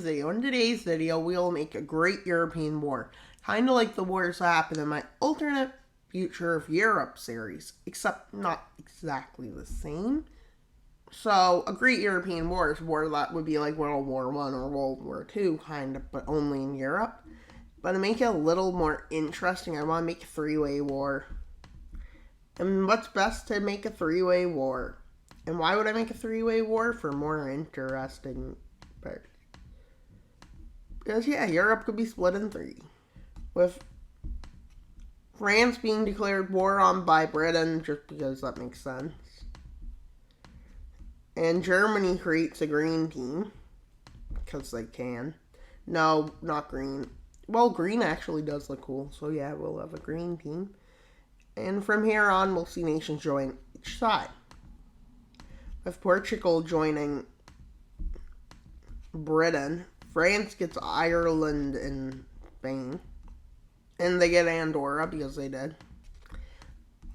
In today's video, we'll make a great European war, kind of like the wars that happened in my alternate Future of Europe series, except not exactly the same. So, a great European war is a war that would be like World War I or World War II, kind of, but only in Europe. But to make it a little more interesting, I want to make a three-way war. And what's best to make a three-way war? And why would I make a three-way war? For more interesting parts. Because, yeah, Europe could be split in three. With France being declared war on by Britain, just because that makes sense. And Germany creates a green team. Because they can. No, not green. Well, green actually does look cool. So, yeah, we'll have a green team. And from here on, we'll see nations join each side. With Portugal joining Britain, France gets Ireland and Spain. And they get Andorra because they did.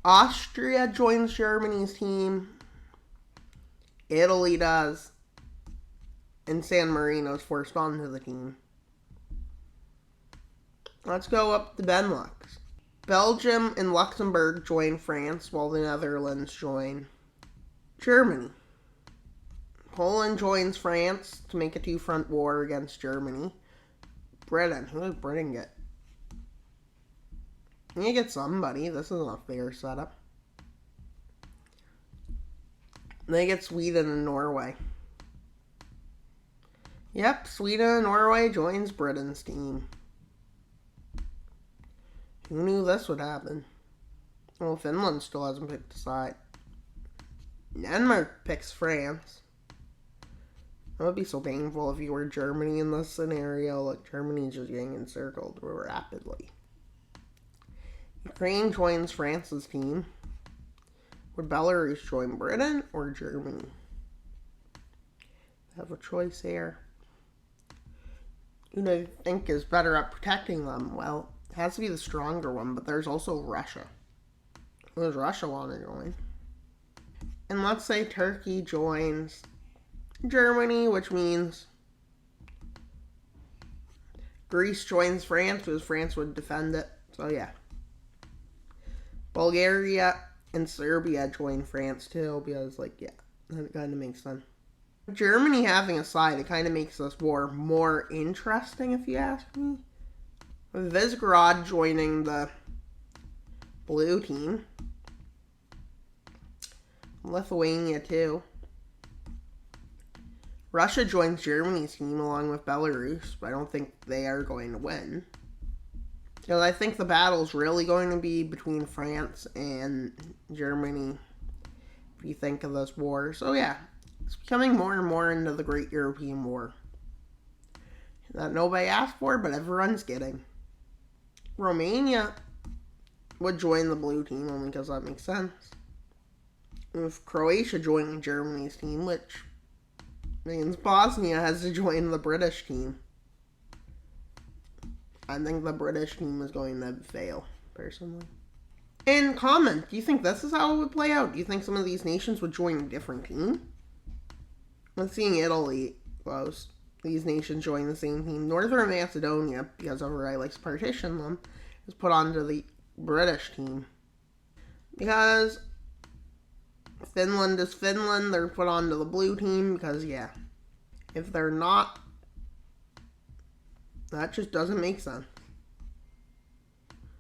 Austria joins Germany's team. Italy does. And San Marino's forced onto the team. Let's go up to Benelux. Belgium and Luxembourg join France while the Netherlands join Germany. Poland joins France to make a two-front war against Germany. Britain. Who does Britain get? You get somebody. This isn't a fair setup. They get Sweden and Norway. Yep, Sweden and Norway joins Britain's team. Who knew this would happen? Well, Finland still hasn't picked a side. Denmark picks France. That would be so painful if you were Germany in this scenario. Like, Germany's just getting encircled rapidly. Ukraine joins France's team. Would Belarus join Britain or Germany? Have a choice here. Who do you think is better at protecting them? Well, it has to be the stronger one, but there's also Russia. Who does Russia want to join? And let's say Turkey joins Germany, which means Greece joins France because France would defend it. So, yeah. Bulgaria and Serbia join France too because, like, yeah, that kind of makes sense. Germany having a side, it kind of makes this war more interesting, if you ask me. With Visegrad joining the blue team. Lithuania too. Russia joins Germany's team along with Belarus, but I don't think they are going to win. Because I think the battle's really going to be between France and Germany, if you think of this war. So yeah, it's becoming more and more into the Great European War. That nobody asked for, but everyone's getting. Romania would join the blue team only because that makes sense. With Croatia joining Germany's team, which means Bosnia has to join the British team. I think the British team is going to fail, personally. And comment, do you think this is how it would play out? Do you think some of these nations would join a different team? I'm seeing Italy close. These nations join the same team. Northern Macedonia, because Overall likes to partition them, is put onto the British team. Because Finland is Finland, they're put onto the blue team because, yeah, if they're not, that just doesn't make sense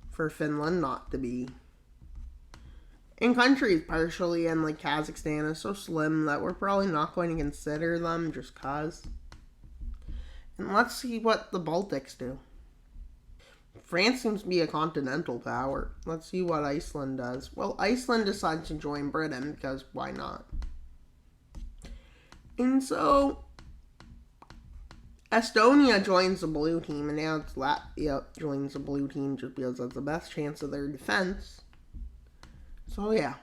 for Finland not to be. And countries partially, and like Kazakhstan is so slim that we're probably not going to consider them just cause. And let's see what the Baltics do. France seems to be a continental power. Let's see what Iceland does. Well, Iceland decides to join Britain because why not? And so Estonia joins the blue team, and now it's Latvia joins the blue team just because that's the best chance of their defense. So yeah.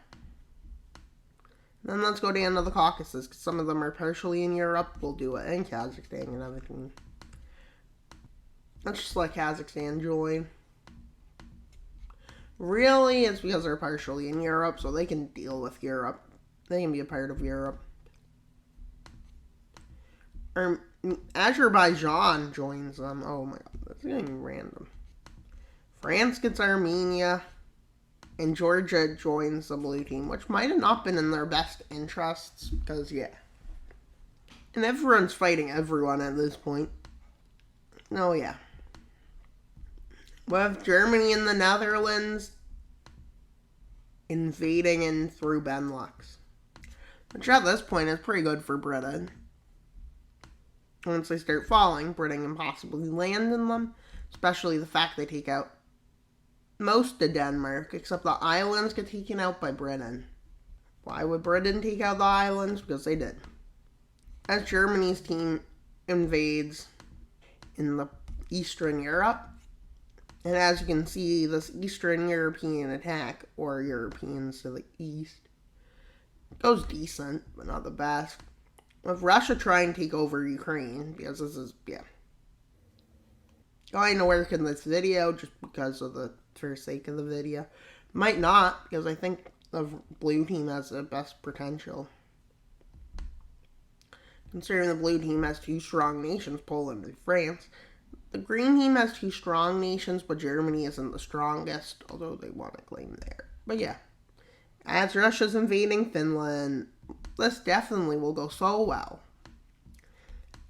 Then let's go down to the Caucasus, because some of them are partially in Europe. We'll do it, and Kazakhstan and everything. Let's just let Kazakhstan join. Really, it's because they're partially in Europe, so they can deal with Europe. They can be a part of Europe. Azerbaijan joins them. Oh my god, that's getting random. France gets Armenia, and Georgia joins the blue team, which might have not been in their best interests, because, yeah. And everyone's fighting everyone at this point. Oh, yeah. We have Germany and the Netherlands invading in through Benelux, which at this point is pretty good for Britain. Once they start falling, Britain can possibly land in them, especially the fact they take out most of Denmark, except the islands get taken out by Britain. Why would Britain take out the islands? Because they did. As Germany's team invades in the Eastern Europe, and as you can see, this Eastern European attack, or Europeans to the east, goes decent, but not the best. With Russia trying to take over Ukraine, because this is, yeah, going to work in this video just because of the, for sake of the video. Might not, because I think the blue team has the best potential. Considering the blue team has two strong nations, Poland and France. The green team has two strong nations, but Germany isn't the strongest, although they want to claim there. But yeah, as Russia's invading Finland, this definitely will go so well.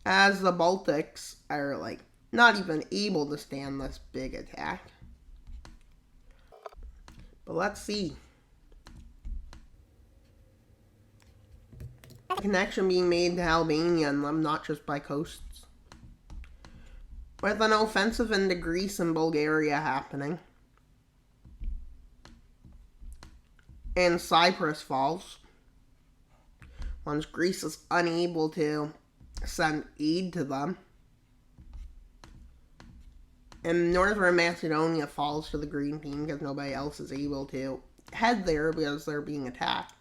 As the Baltics are, like, not even able to stand this big attack. But let's see. Connection being made to Albania and them, not just by coasts. With an offensive into Greece and Bulgaria happening. And Cyprus falls. Once Greece is unable to send aid to them. And Northern Macedonia falls to the green team because nobody else is able to head there because they're being attacked.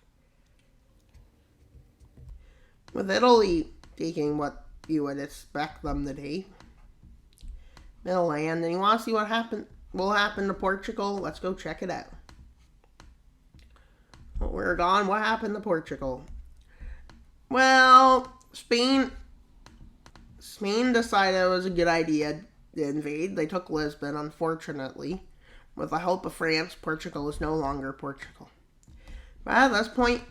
With Italy taking what you would expect them to take. They'll land, and you want to see what will happen to Portugal? Let's go check it out. Well, we're gone. What happened to Portugal? Well, Spain decided it was a good idea to invade. They took Lisbon, unfortunately. With the help of France, Portugal is no longer Portugal. But at this point,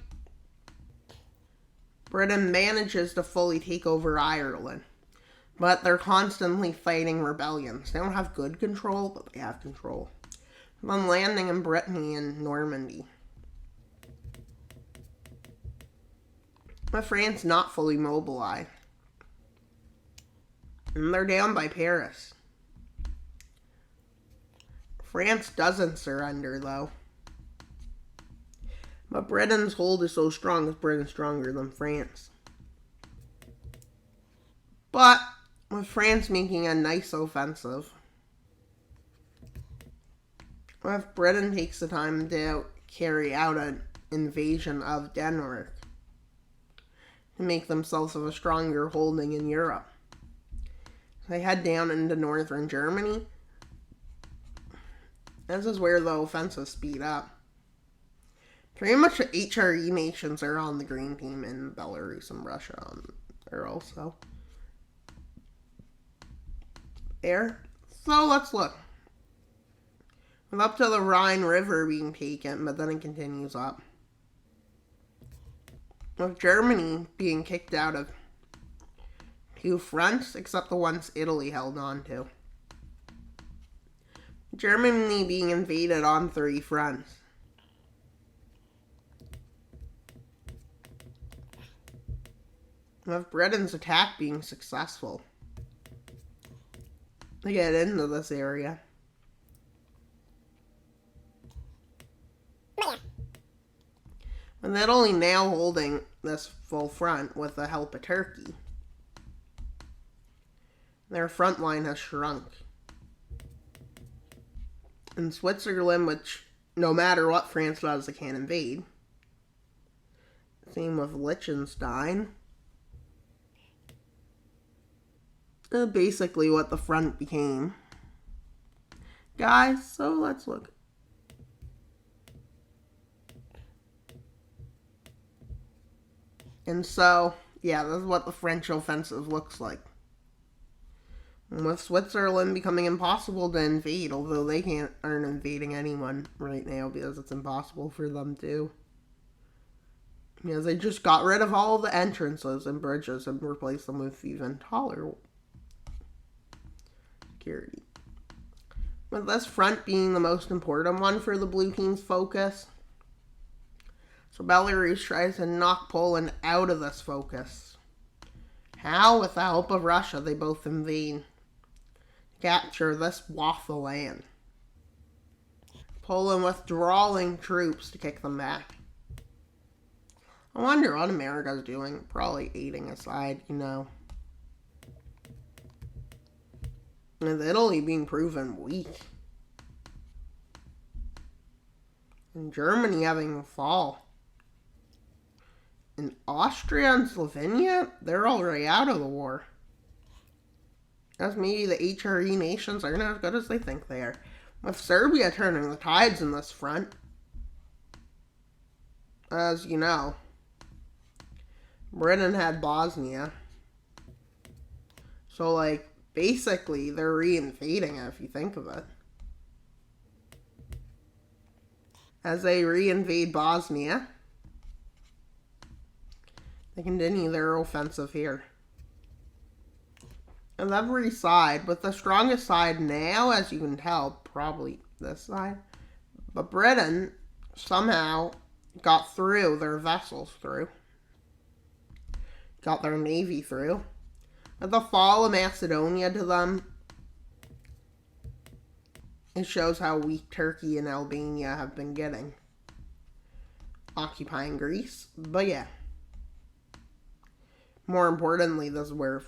Britain manages to fully take over Ireland. But they're constantly fighting rebellions. They don't have good control, but they have control. Then landing in Brittany and Normandy. But France not fully mobilized. And they're down by Paris. France doesn't surrender, though. But Britain's hold is so strong because Britain's stronger than France. But with France making a nice offensive, if Britain takes the time to carry out an invasion of Denmark to make themselves of a stronger holding in Europe, they head down into northern Germany. This is where the offensive speed up. Pretty much the HRE nations are on the green team, and Belarus and Russia are also there. So let's look. We're up to the Rhine River being taken, but then it continues up. With Germany being kicked out of two fronts, except the ones Italy held on to. Germany being invaded on 3 fronts. With Britain's attack being successful to get into this area. And Italy now holding this full front with the help of Turkey. Their front line has shrunk. And Switzerland, which no matter what France does, they can't invade. Same with Liechtenstein. Basically what the front became. Guys, so let's look. And so, yeah, this is what the French offensive looks like. With Switzerland becoming impossible to invade, although they aren't invading anyone right now because it's impossible for them to. Because they just got rid of all the entrances and bridges and replaced them with even taller security. With this front being the most important one for the blue team's focus, so Belarus tries to knock Poland out of this focus. How? With the help of Russia, they both invade. Capture this waft of land. Poland withdrawing troops to kick them back. I wonder what America's doing. Probably aiding aside, With Italy being proven weak. And Germany having a fall. And Austria and Slovenia, they're already out of the war. As maybe the HRE nations aren't as good as they think they are. With Serbia turning the tides in this front. As you know, Britain had Bosnia. So, basically, they're reinvading it if you think of it. As they reinvade Bosnia, they continue their offensive here. On every side, with the strongest side now, as you can tell, probably this side. But Britain somehow got through, their vessels through. Got their navy through. With the fall of Macedonia to them, it shows how weak Turkey and Albania have been getting. Occupying Greece. But yeah. More importantly, this is where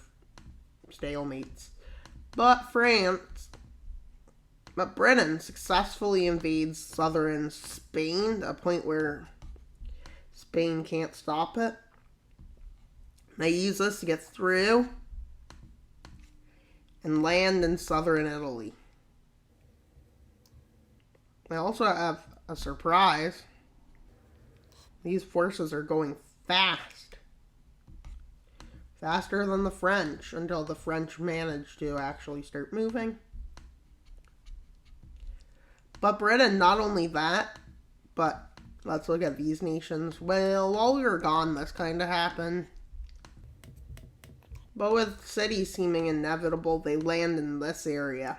stalemates. But Britain successfully invades southern Spain to a point where Spain can't stop it. They use this to get through and land in southern Italy. They also have a surprise. These forces are going fast. Faster than the French, until the French manage to actually start moving. But Britain, not only that, but let's look at these nations. Well, while we were gone, this kind of happened. But with cities seeming inevitable, they land in this area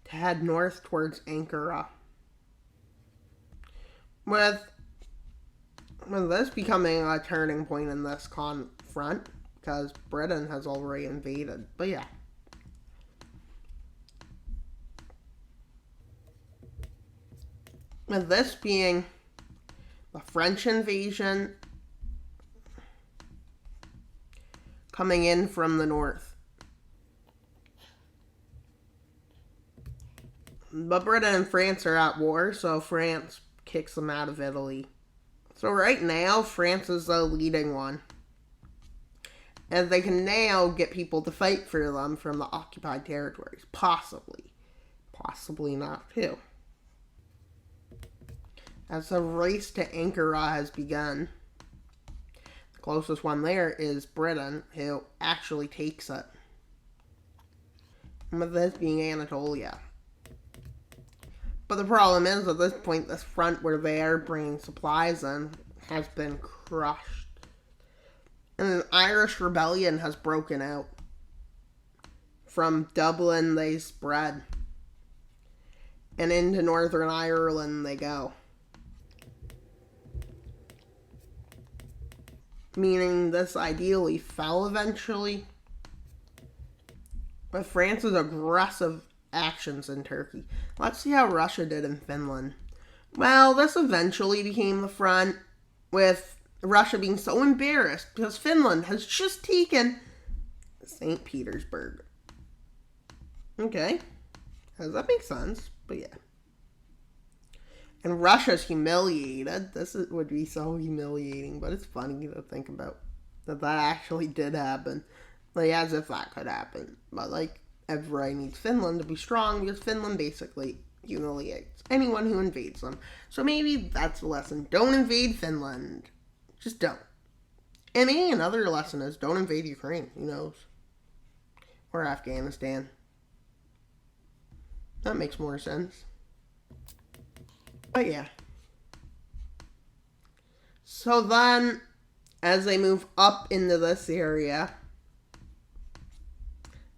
to head north towards Ankara. With this becoming a turning point in this front, because Britain has already invaded. But yeah. With this being the French invasion coming in from the north. But Britain and France are at war, so France kicks them out of Italy. So right now, France is the leading one. And they can now get people to fight for them from the occupied territories. Possibly. Possibly not, too. As the race to Ankara has begun, the closest one there is Britain, who actually takes it. With this being Anatolia. But the problem is, at this point, this front where they are bringing supplies in has been crushed. And an Irish rebellion has broken out. From Dublin, they spread. And into Northern Ireland they go. Meaning this ideally fell eventually. With France's aggressive actions in Turkey. Let's see how Russia did in Finland. Well, this eventually became the front, with Russia being so embarrassed because Finland has just taken St. Petersburg. Okay. Does that make sense? But yeah. And Russia's humiliated. Would be so humiliating, but it's funny to think about that actually did happen. As if that could happen. But everybody needs Finland to be strong because Finland basically humiliates anyone who invades them. So maybe that's the lesson. Don't invade Finland. Just don't. And maybe another lesson is don't invade Ukraine. Who knows? Or Afghanistan. That makes more sense. But yeah. So then, as they move up into this area,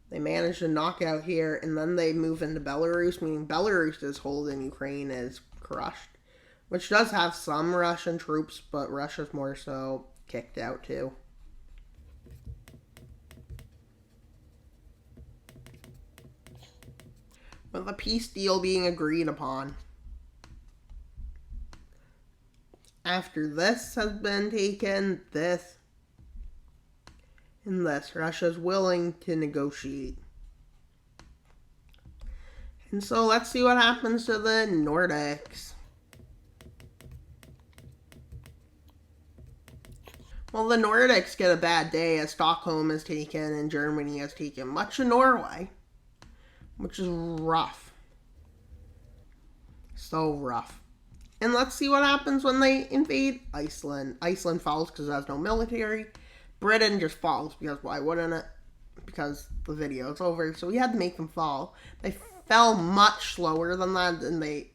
they manage to knock out here, and then they move into Belarus, meaning Belarus's hold in Ukraine is crushed. Which does have some Russian troops, but Russia's more so kicked out too. With a peace deal being agreed upon. After this has been taken, this and this, Russia's willing to negotiate. And so let's see what happens to the Nordics. Well, the Nordics get a bad day as Stockholm is taken and Germany has taken much of Norway, which is rough. So rough. And let's see what happens when they invade Iceland. Iceland falls because it has no military. Britain just falls because why wouldn't it? Because the video is over. So we had to make them fall. They fell much slower than that, and they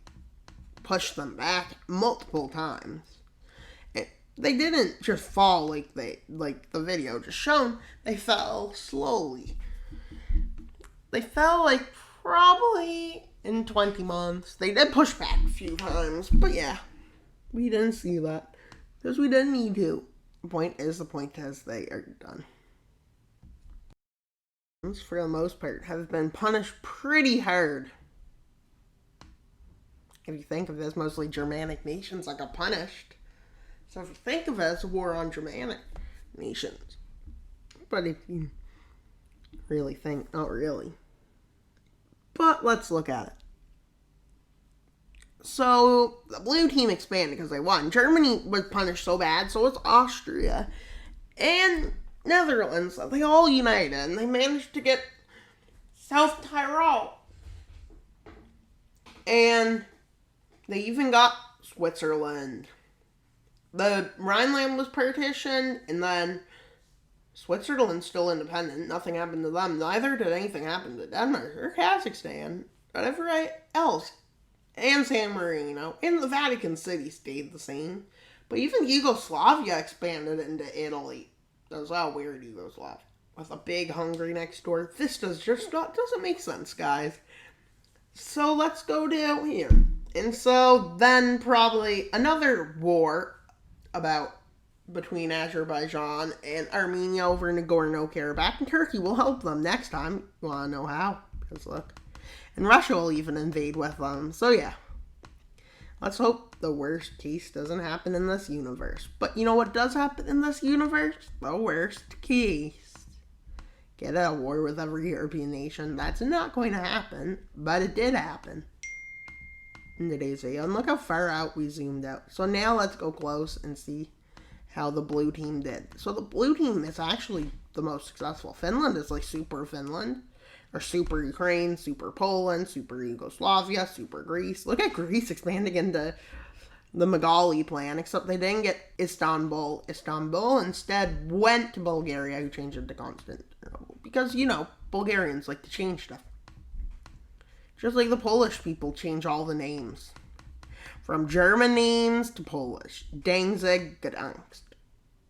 pushed them back multiple times. They didn't just fall like the video just shown. They fell slowly. They fell like probably in 20 months. They did push back a few times, but yeah, we didn't see that because we didn't need to. The point is they are done. For the most part, have been punished pretty hard. If you think of it as mostly Germanic nations that got punished. So if you think of it as a war on Germanic nations. But if you really think, not really. But let's look at it. So the blue team expanded because they won. Germany was punished so bad, so was Austria. And Netherlands. They all united and they managed to get South Tyrol. And they even got Switzerland. The Rhineland was partitioned, and then Switzerland's still independent. Nothing happened to them. Neither did anything happen to Denmark or Kazakhstan. But everywhere else, and San Marino, and the Vatican City stayed the same. But even Yugoslavia expanded into Italy. That was all weird, Yugoslavia. With a big Hungary next door. This doesn't make sense, guys. So let's go down here. And so then probably another war between Azerbaijan and Armenia over Nagorno-Karabakh, and Turkey will help them next time. You want to know how? Because look. And Russia will even invade with them. So yeah. Let's hope the worst case doesn't happen in this universe. But you know what does happen in this universe? The worst case. Get at a war with every European nation. That's not going to happen, but it did happen in today's video. And look how far out we zoomed out. So now let's go close and see how the blue team did. So the blue team is actually the most successful. Finland is like super Finland. Or super Ukraine, super Poland, super Yugoslavia, super Greece. Look at Greece expanding into the Magali plan, except they didn't get Istanbul. Istanbul instead went to Bulgaria, who changed it to Constantinople. Because, you know, Bulgarians like to change stuff. Just like the Polish people change all the names. From German names to Polish. Danzig, Gdansk.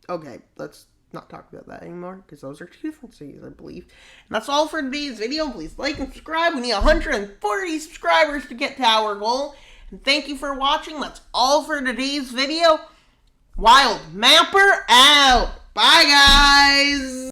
Okay, let's not talk about that anymore, because those are two different cities, I believe. And that's all for today's video. Please like and subscribe. We need 140 subscribers to get to our goal. And thank you for watching. That's all for today's video. Wild Mapper out. Bye, guys.